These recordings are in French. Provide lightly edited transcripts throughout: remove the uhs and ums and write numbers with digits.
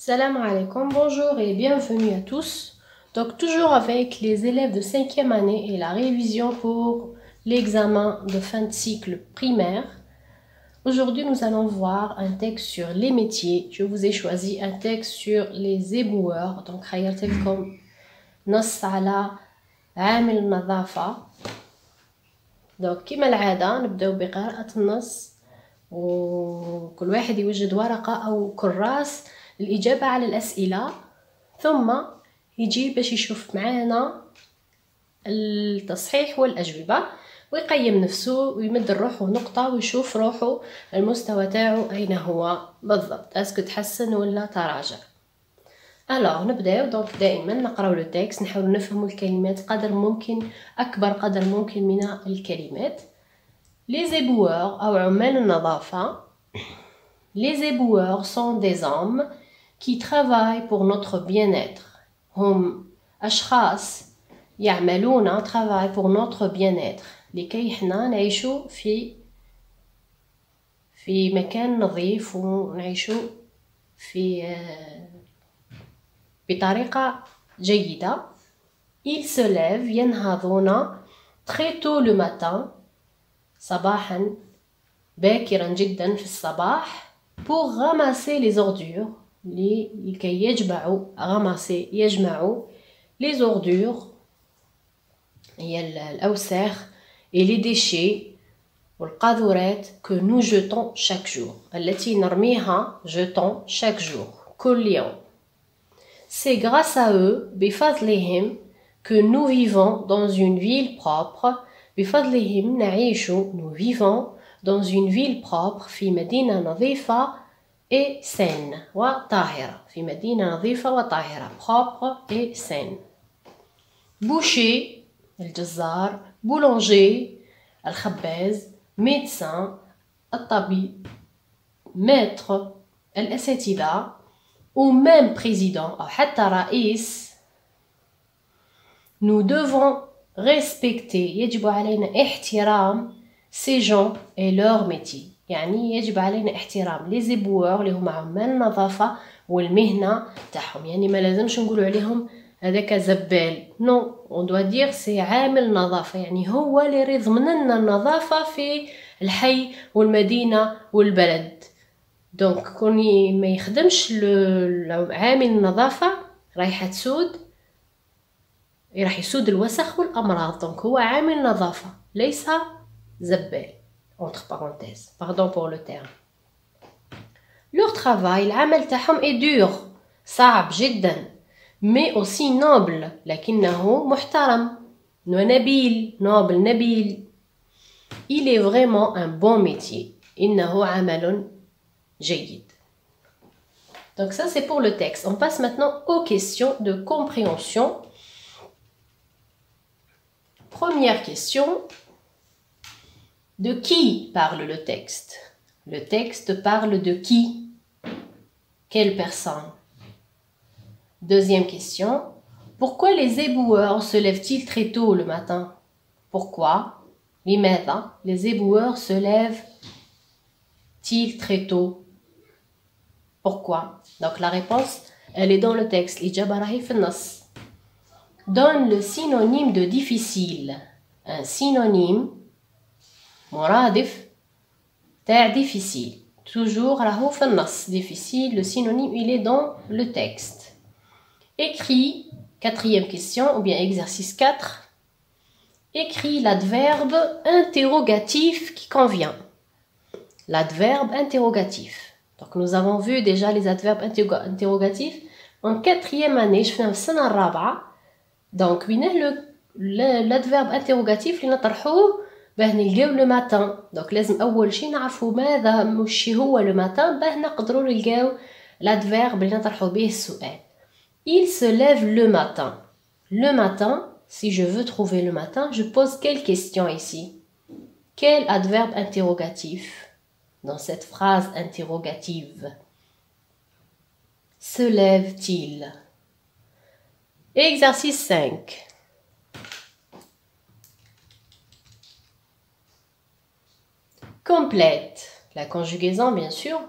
Salam alaikum, bonjour et bienvenue à tous. Donc toujours avec les élèves de 5e année et la révision pour l'examen de fin de cycle primaire. Aujourd'hui nous allons voir un texte sur les métiers. Je vous ai choisi un texte sur les éboueurs. Donc خيرتلكم نص على عامل النظافة. Donc كما العادة نبدأ بقراءة النص وكل واحد يوجد ورقة أو كراس الإجابة على الأسئلة، ثم يجي باش يشوف معانا التصحيح والأجوبة ويقيم نفسه ويمد روحه نقطة ويشوف روحه المستوى تاعو أين هو بالضبط، اسكو تحسن ولا تراجع. نبداو دونك دائما نقراو لو تكست، نحاول نفهموا الكلمات قدر ممكن، أكبر قدر ممكن من الكلمات. Les éboueurs أو عمال النظافة. Les éboueurs sont des hommes qui travaillent pour notre bien-être. هم أشخاص يعملون travail pour notre bien-être لكي احنا نعيشوا في مكان نظيف ونعيشوا بطريقة جيدة. Ils se lèvent ينهضون très tôt le matin صباحا باكرا جدا في الصباح pour ramasser les ordures لكي يجمعوا يجمعوا les ordures هي الأوساخ et les déchets والقاذورات que nous jetons chaque jour التي نرميها jetons chaque jour كل يوم. C'est grâce à eux بفضلهم que nous vivons dans une ville propre. بفضلهم نعيش nous vivons dans une ville propre في مدينة نظيفة et saine وطاهرة، في مدينة نظيفة وطاهرة propre et saine. boucher الجزار، boulanger الخباز، médecin الطبيب، maître الأساتذة، ou même président أو حتى رئيس. nous devons respecter يجب علينا احترام ces gens et leur métier، يعني يجب علينا احترام les éboueurs اللي هما عمال النظافة والمهنة تاعهم، يعني ما لازمش نقولوا عليهم هذاك زبال، non on doit dire c'est عامل نظافة، يعني هو اللي يضمن لنا النظافة في الحي والمدينة والبلد. دونك كوني ما يخدمش عامل النظافة رايحة تسود، راح يسود الوسخ والأمراض، دونك هو عامل نظافة ليس زبال entre parenthèses, pardon pour le terme. Leur travail العمل تاعهم est dur صعب جدا mais aussi noble لكنه محترم ونبيل noble نبيل. Il est vraiment un bon métier إنه عمل جيد. Donc ça c'est pour le texte. On passe maintenant aux questions de compréhension. Première question. De qui parle le texte? Le texte parle de qui? Quelle personne? Deuxième question. Pourquoi les éboueurs se lèvent-ils très tôt le matin? Pourquoi? لماذا les éboueurs se lèvent-ils très tôt? Pourquoi? Donc la réponse, elle est dans le texte. الإجابة راهي في النص. Donne le synonyme de difficile. Un synonyme مرادف تاع difficile. Toujours راهو في النص. Difficile, le synonyme il est dans le texte. Écris, quatrième question, ou bien exercice 4. Écris l'adverbe interrogatif qui convient. L'adverbe interrogatif. Donc nous avons vu déjà les adverbes interrogatifs en quatrième année. Je fais un سنة الرابعة. Donc l'adverbe interrogatif اللي نطرحوه باه نلقاو لو ماتان. دونك لازم اول شيء نعرفوا ماذا مشي هو لو ماتان باه نقدروا نلقاو l'adverbe اللي نطرحوا به السؤال. Il se lève le matin. Le matin, si je veux trouver le matin, je pose quelle question ici? Quel adverbe interrogatif dans cette phrase interrogative? Se lève-t-il? Exercice 5. Complète la conjugaison, bien sûr.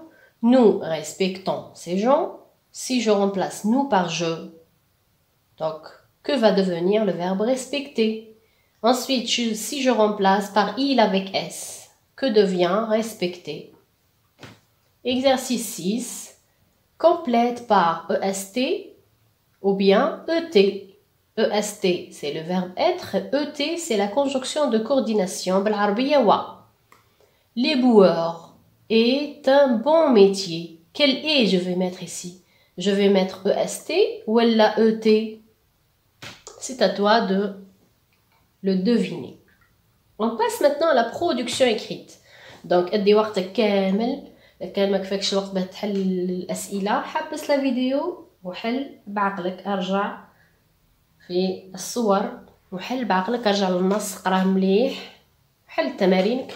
Nous respectons ces gens. si je remplace nous par je, donc que va devenir le verbe respecter? Ensuite, si je remplace par il avec s, que devient respecter? Exercice 6, complète par est ou bien et. est, c'est le verbe être, et c'est la conjonction de coordination بالعربية wa. L'éboueur est un bon métier. Quel est je vais mettre ici? Je vais mettre est ou et? C'est à toi de le deviner. On passe maintenant à la production écrite. Donc, ادي وقتك كامل. كان ما كفاكش الوقت باه تحل الأسئلة، حبس لا فيديو وحل بعقلك، ارجع في الصور وحل بعقلك، ارجع للنص قراه مليح، حل تمارينك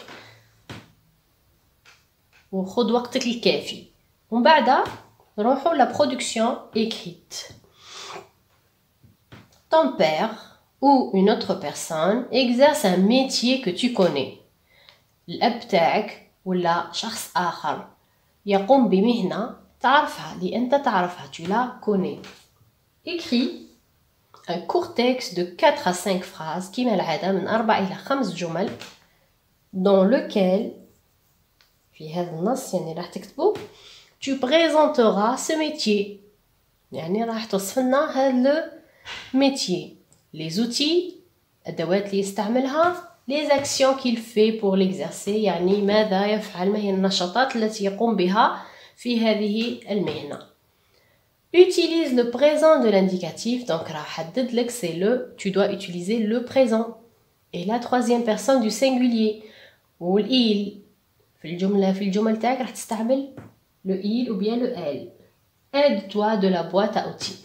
وخذ وقتك الكافي. ومن بعد نروحوا la production écrite. Ton père ou une autre personne exerce un métier que tu connais. الأب تاعك ولا شخص آخر يقوم بمهنة تعرفها، اللي أنت تعرفها، tu la connais. Écris un court texte de 4 à 5 phrases كما العادة من 4 إلى 5 جمل dans lequel في هذا النص يعني راح تكتبه tu présenteras ce métier، يعني راح توصف لنا هذا métier، les outils الأدوات اللي يستعملها، les actions qu'il fait pour l'exercer، يعني ماذا يفعل، ما هي النشاطات التي يقوم بها في هذه المهنة. Utilise le présent de l'indicatif، donc راح حدد لك c'est le، tu dois utiliser le présent et la troisième personne du singulier ou il. في الجمل تاعك راح تستعمل le il ou bien le elle. Aide-toi de la boîte à outils.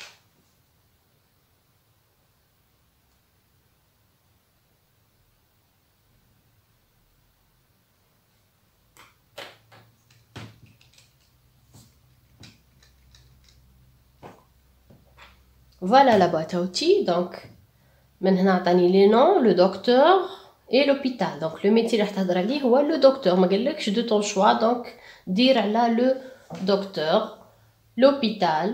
Voilà la boîte à outils. Donc, maintenant, عطاني les noms, le docteur et l'hôpital. Donc, le métier اللي راح تهضر عليه هو le docteur. ما قالكش de ton choix. Donc, دير على le docteur. L'hôpital.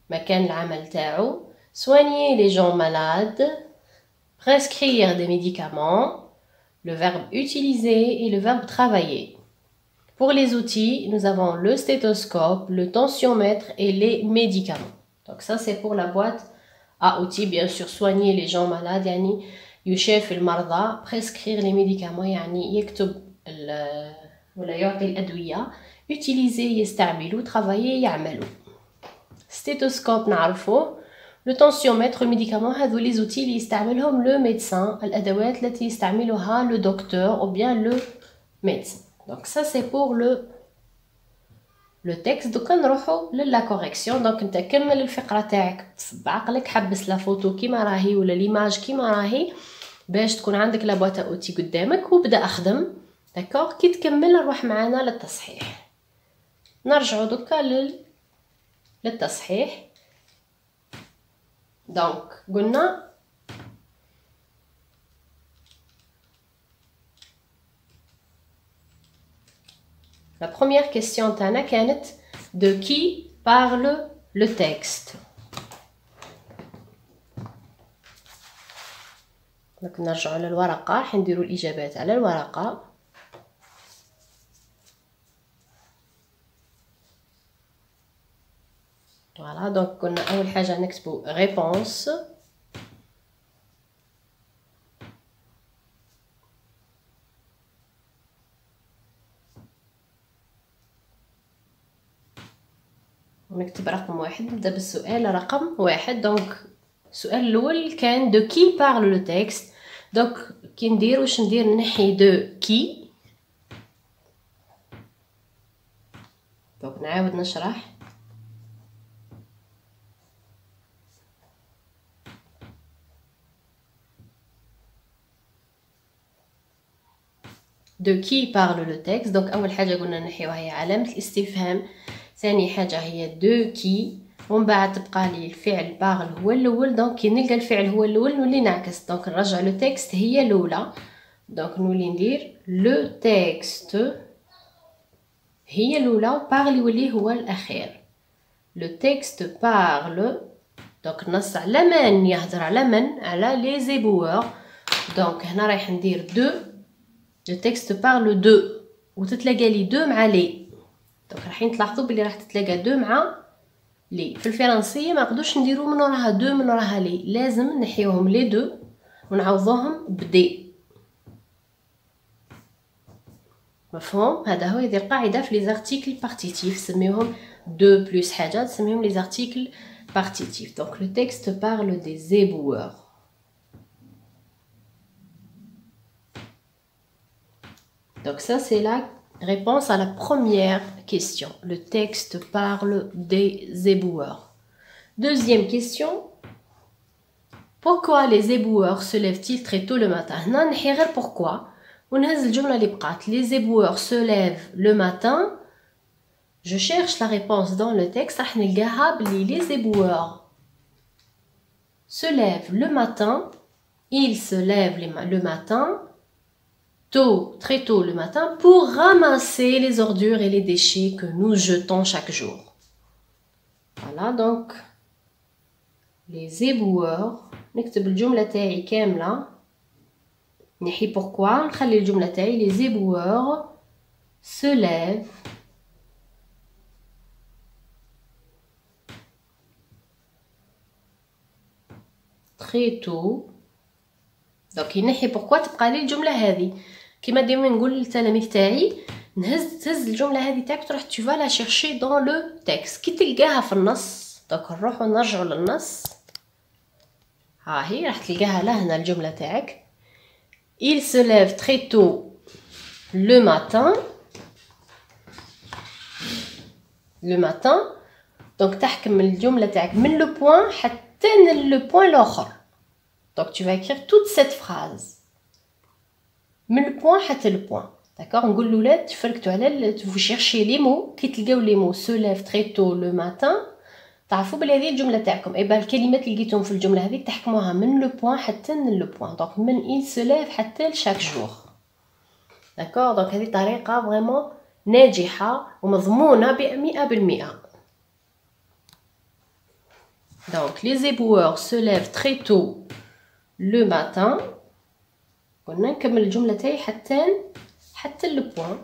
مكان العمل تاعو. Soigner les gens malades. Prescrire des médicaments. Le verbe utiliser et le verbe travailler. Pour les outils, nous avons le stéthoscope, le tensiomètre et les médicaments. Donc ça c'est pour la boîte à outils. Bien sûr, soigner les gens malades يعني يشافي المرضى. Prescrire les médicaments يعني يكتب ولا يعطي الأدوية. Utiliser يستعملوا. Travailler يعملوا. Stéthoscope نعرفوه. Le tensiomètre, le médicament هذو les outils اللي يستعملهم le médecin. الأدوات التي يستعملها le docteur ou bien le médecin. Donc ça c'est pour le texte. دوكا نروحو للا كوريكسيون. دونك انت كمل الفقره تاعك بعقلك، حبس لا فوتو كيما راهي ولا ليماج كيما راهي باش تكون عندك لا بواط اوتي قدامك وبدا اخدم. داكوغ كي تكمل نروح معانا للتصحيح. نرجعوا دوكا للتصحيح. دونك قلنا la première question تاعنا كانت de qui parle le texte. دونك نرجعوا للورقة، راح نديروا الإجابات على الورقة. فوالا دونك قلنا أول حاجة نكتبوا réponse. ونكتب رقم 1. نبدا بالسؤال رقم 1. دونك السؤال الاول كان de qui parle le texte. دونك كي ندير واش ندير، نحي de qui. دونك نعاود نشرح. de qui parle le texte. دونك اول حاجه قلنا نحيوها هي علامه الاستفهام. ثاني حاجه هي دو كي، ومن بعد تبقى لي الفعل بارل هو الاول. دونك كي نلقى الفعل هو الاول نولي نعكس. دونك نرجع لو تكست هي الاولى. دونك نولي ندير لو تكست هي الاولى وبارل يولي هو الاخير. Le texte parle. Donc, النص على من يهضر على من على les éboueurs. Donc, هنا رايح ندير دو. Le texte parle de. وتتلاقى لي دو مع لي. Donc, رايحين تلاحظوا بلي راح تتلاقى دو مع لي. في الفرنسية ما نقدرش نديرو من وراها دو من وراها لي. لازم نحيوهم لي دو ونعوضوهم بدي. مفهوم؟ هذا هو هذه القاعدة في لي زارتيكل بارتيتيف سميوهم دو بلس حاجة تسميهم لي زارتيكل بارتيتيف. Donc le texte parle des éboueurs. Donc ça c'est la réponse à la première question. Le texte parle des éboueurs. Deuxième question. Pourquoi les éboueurs se lèvent-ils très tôt le matin? هنا نحي غير pourquoi ونهز الجملة اللي بقات. Les éboueurs se lèvent le matin. Je cherche la réponse dans le texte. راح نلقاها بلي les éboueurs se lèvent le matin. Ils se lèvent le matin tôt, très tôt le matin pour ramasser les ordures et les déchets que nous jetons chaque jour. Voilà donc les éboueurs. نكتب الجملة تاعي كاملة. نحي pourquoi نخلي الجملة تاعي les éboueurs se lèvent très tôt. donc نحي pourquoi تبقى لي الجملة هذه. كيما ديما نقول للتلاميذ تاعي تهز الجملة هذه تاعك تروح tu vas la chercher dans le texte. كي تلقاها في النص donc نروحو نرجعو للنص. ها هي راح تلقاها لهنا الجملة تاعك. Il se lève très tôt le matin. Le matin. donc تحكم الجملة تاعك من لو بوين حتى لو بوين الآخر. donc tu vas écrire toute cette phrase من le point حتى le point. d'accord نقول للولاد تفركتوا على vous cherchez les mots. كي تلقاو les mots se lève très tôt le matin تعرفوا بلي هذه الجمله تاعكم. اي الكلمات اللي لقيتهم في الجمله هذيك تحكموها من لو بوين حتى لو بوين. دونك من il se lève حتى لشاك جور. داكور دونك هذه طريقه فريمون ناجحه ومضمونه 100%. donc les éboueurs se lèvent très tôt le matin. قلنا نكمل الجمله تاعي حتى لو بوين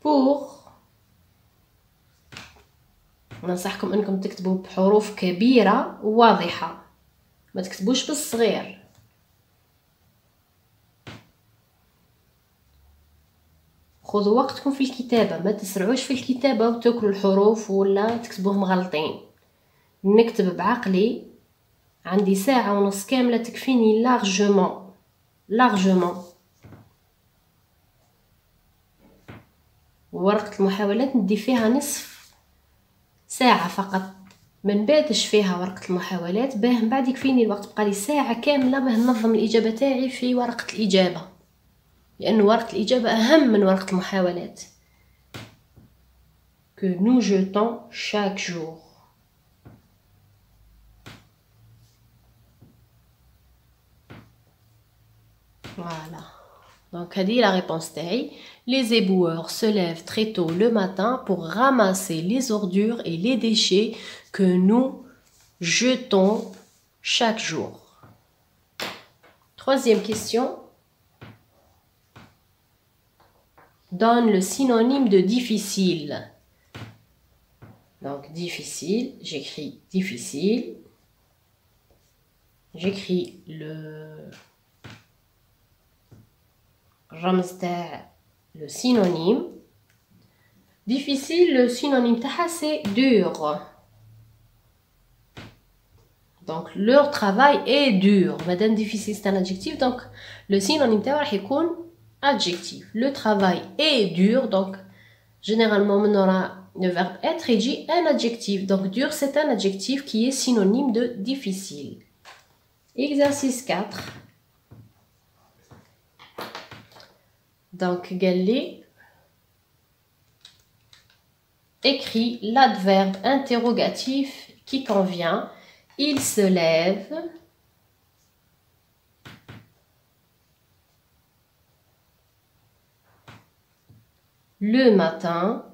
pour. ننصحكم انكم تكتبوا بحروف كبيره وواضحه ما تكتبوش بالصغير. خذوا وقتكم في الكتابه ما تسرعوش في الكتابه وتاكلوا الحروف ولا تكتبوهم غلطين. نكتب بعقلي. عندي ساعه ونص كامله تكفيني لارجمون. ورقه المحاولات ندي فيها نصف ساعة فقط. من بعدش فيها ورقة المحاولات باه من بعد يكفيني الوقت. بقالي ساعة كاملة باه ننظم الإجابة تاعي في ورقة الإجابة لأن ورقة الإجابة أهم من ورقة المحاولات. que nous jetons chaque jour. voilà donc هذه la réponse تاعي. Les éboueurs se lèvent très tôt le matin pour ramasser les ordures et les déchets que nous jetons chaque jour. Troisième question. Donne le synonyme de difficile. Donc difficile, j'écris difficile. J'écris le رمز تاع le synonyme. difficile, le synonyme تاعها c'est dur. donc leur travail est dur. madame difficile c'est un adjectif donc le synonyme تاعها راح يكون adjectif. le travail est dur donc généralement من وراء le verbe être يجي un adjectif. donc dur c'est un adjectif qui est synonyme de difficile. exercice 4. donc قال لي écrit l'adverbe interrogatif qui convient. Il se lève le matin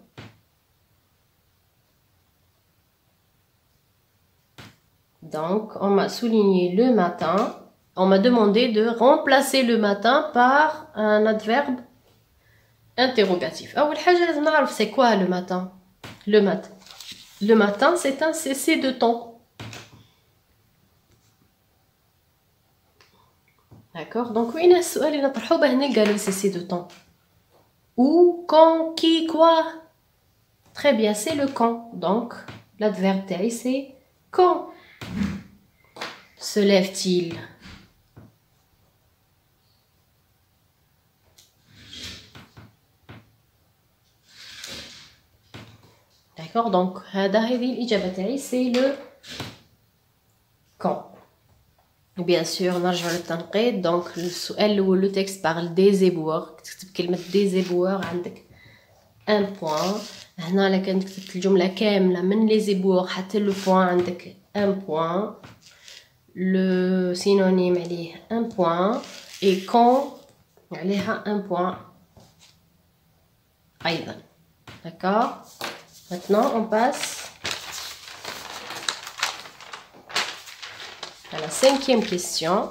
Donc, on m'a souligné le matin. On m'a demandé de remplacer le matin par un adverbe interrogatif. أول حاجة لازم نعرف c'est quoi le matin. Le matin, c'est un cessé de temps. D'accord? Donc, وين السؤال اللي نطرحوه باه نلقى le cessé de temps. Où, quand, qui, quoi. Très bien, c'est le quand. Donc, l'adverbe تاعي c'est quand se lève-t-il? D'accord? Donc, هذه الإجابة تاعي c'est le quand. Bien sûr, نرجع للتنقيط. Donc, السؤال الأول le texte parle des éboueurs. تكتب كلمة des éboueurs عندك un point. هنا لو كان كتبت الجملة كاملة من les éboueurs حتى le point عندك un point. Le synonyme عليه un point. Et quand عليها un point أيضا. D'accord? Maintenant, on passe à la 5e question.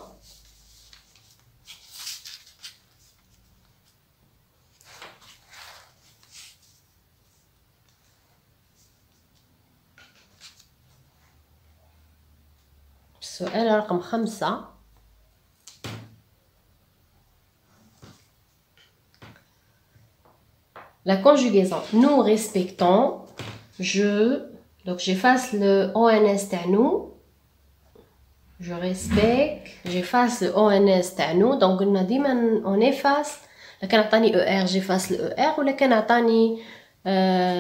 السؤال رقم 5. La conjugaison. Nous respectons. Donc j'efface le ONS تاع nous. Je respecte. J'efface le ONS تاع nous. Donc قلنا ديما on efface. لو كان عطاني ER j'efface le ER. ولا كان عطاني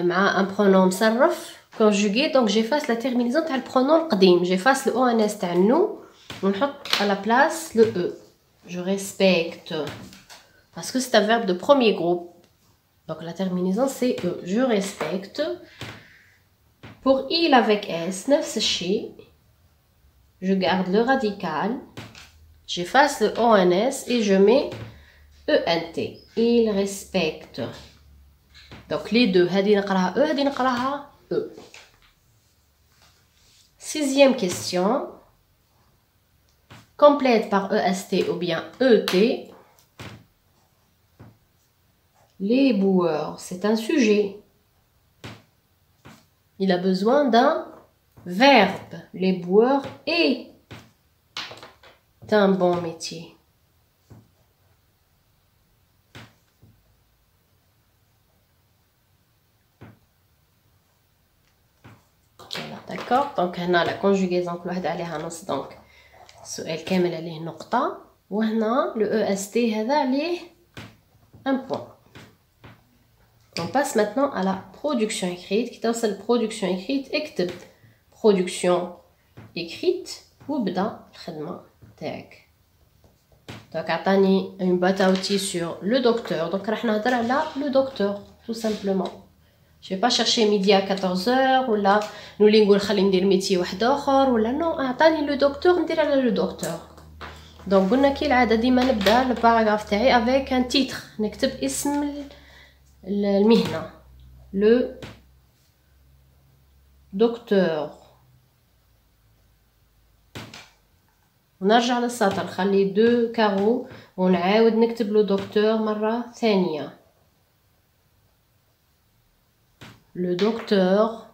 مع un pronom مصرف conjugué. Donc j'efface la terminaison تاع le pronom القديم. J'efface le ONS تاع nous. ونحط à la place le E. Je respecte. Parce que c'est un verbe de premier groupe. Donc la terminaison c'est E. Je respecte. Pour il avec S, نفس الشيء. Je garde le radical. J'efface le ONS et je mets ENT. Il respecte. Donc les deux. هذه نقراها E, هذه نقراها E. 6e question. Complète par EST ou bien ET. Les boueurs, c'est un sujet. Il a besoin d'un verbe. Les boueurs est un bon métier. Voilà, d'accord. Donc هنا la conjugaison كل واحدة عليها نص. Donc السؤال كامل عليه نقطة. وهنا le EST هذا عليه un point. On passe maintenant à la production écrite. Qui توصل production écrite اكتب production écrite وبدأ الخدمة تاعك. Donc عطاني une boîte à outils sur le docteur. Donc راح نهضر على le docteur tout simplement. Je vais pas chercher midi à 14h ولا نولي نقول خلي ندير ميتي واحد اخر ولا نو عطاني le docteur ندير على le docteur. Donc قلنا كي العادة ديما نبدا الباراغراف تاعي avec un titre. نكتب اسم المهنة le docteur. ونرجع للسطر نخلي 2 كارو ونعاود نكتب لو دكتور مرة ثانية. Le docteur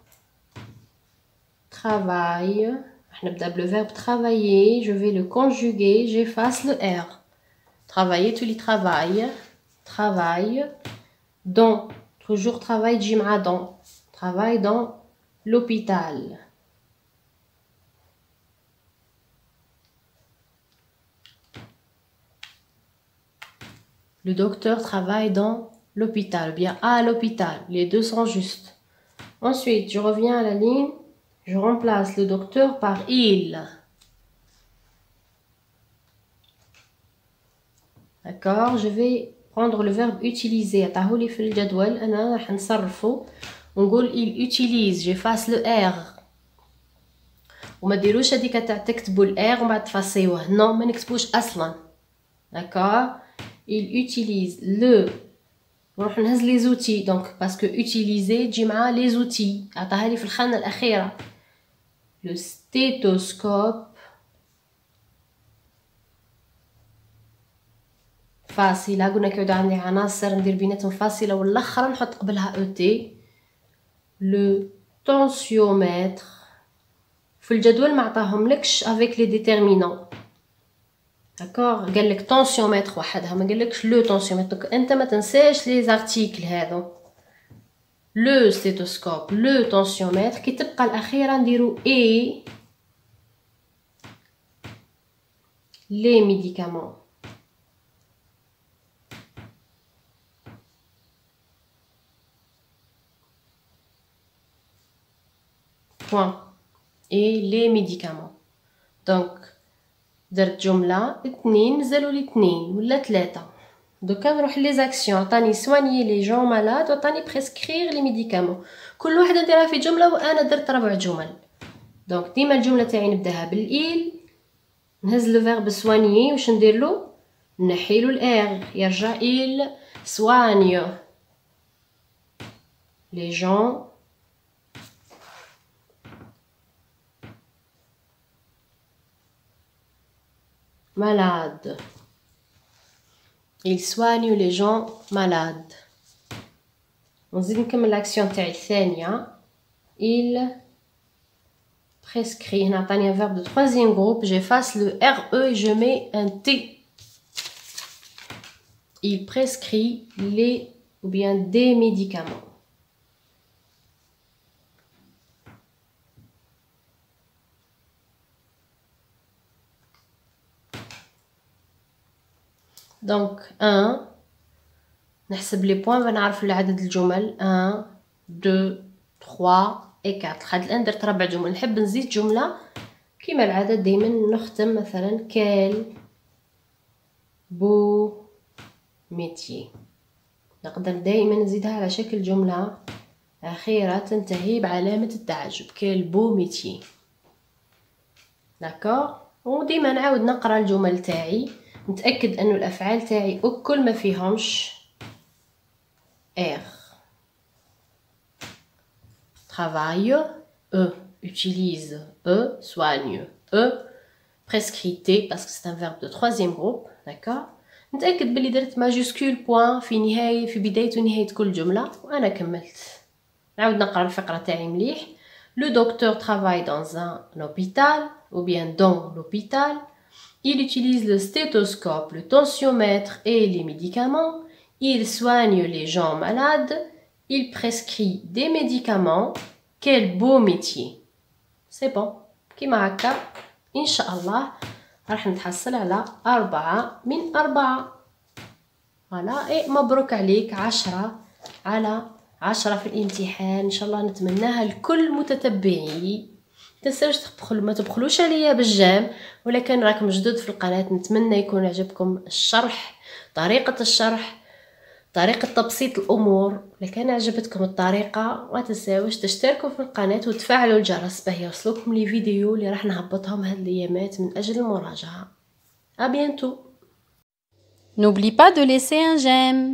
travaille. نبدأ بلو verbe travailler. Je vais le conjuguer. J'efface le R. Travailler, tu lis travaille. Travaille dans. Toujours travail تجي مع dans. Travaille dans l'hôpital. Le docteur travaille dans l'hôpital, bien à l'hôpital. Les deux sont justes. Ensuite, je reviens à la ligne. Je remplace le docteur par il. D'accord, je vais prendre le verbe utiliser. عطاهولي في الجدول أنا راح نصرفه ونقول il utilise. J'efface le R. وما ديروش هذيك تاع تكتبوا الR وما تفصيوه. Non, ما نكتبوش أصلا. D'accord. Il utilise le. نروح نهز les outils. Donc parce que utiliser تجي مع les outils. عطاها لي في الخانة الأخيرة. Le stéthoscope فاصلة. قلنا كيعود عندي عناصر ندير بيناتهم فاصلة والاخرى نحط قبلها او تي. لو تونسيومتر في الجدول ما عطاهم لكش افيك لي ديتيرمينون داكوغ، قال لك تونسيومتر وحدها ما قالكش لو تونسيومتر. انت ما تنساش لي زارتيكل هذو لو ستيتوسكوب لو تونسيومتر كي تبقى الاخيره نديرو اي لي ميديكامون. point et les médicaments. donc درت جمله 2 نزلوا لي 2 ولا 3. دوكا نروح لي زاكسيون. عطاني soigner les gens malades وعطاني prescrire les médicaments. كل وحده نديرها في جمله وانا درت 4 جمل. دونك ديما الجمله تاعي نبداها بالايل، نهز لو فيرب soigner واش ندير له نحيلو الار يرجع il soigne les gens malades. il soigne les gens malades. نزيد نكمل لاكسيون تاعي الثانيه. il prescrit. هنا عطاني un verbe de troisième groupe. j'efface le RE et je mets un T. il prescrit les ou bien des médicaments. donc 1 نحسب لي بوين بنعرف العدد الجمل 1 2 3 et 4. هاد الان درت 4 جمل. نحب نزيد جمله كيما العدد دائما نختم مثلا كال بو ميتي. نقدر دائما نزيدها على شكل جمله اخيره تنتهي بعلامه التعجب كال بو ميتي داكور. وديما نعاود نقرا الجمل تاعي نتاكد انه الافعال تاعي الكل ما فيهمش ار. travaille utilise soigne prescrit parce que c'est un verbe de troisième groupe d'accord. نتاكد بلي درت ماجيسكول بوين في نهايه في بدايه ونهايه كل جمله وانا كملت. نعاود نقرا الفقره تاعي مليح. le docteur travaille dans un hôpital ou bien dans l'hôpital. il utilise le stéthoscope, le tensiomètre et les médicaments. il soigne les gens malades. il prescrit des médicaments. quel beau métier. c'est bon. كيما هكا ان شاء الله راح نتحصل على 4 من 4. فوالا اي مبروك عليك 10 على 10 في الامتحان. ان شاء الله نتمناها لكل متتبعي. متنساوش ما تبخلوش عليا بالجام، ولكن راكم جدد في القناه نتمنى يكون عجبكم الشرح، طريقه الشرح، طريقه تبسيط الامور. لكن عجبتكم الطريقه ما تنساوش تشتركوا في القناه وتفعلوا الجرس باه يوصلوكم لي فيديو اللي راح نهبطهم هاد الايامات من اجل المراجعه. à bientôt. N'oublie pas de laisser un j'aime.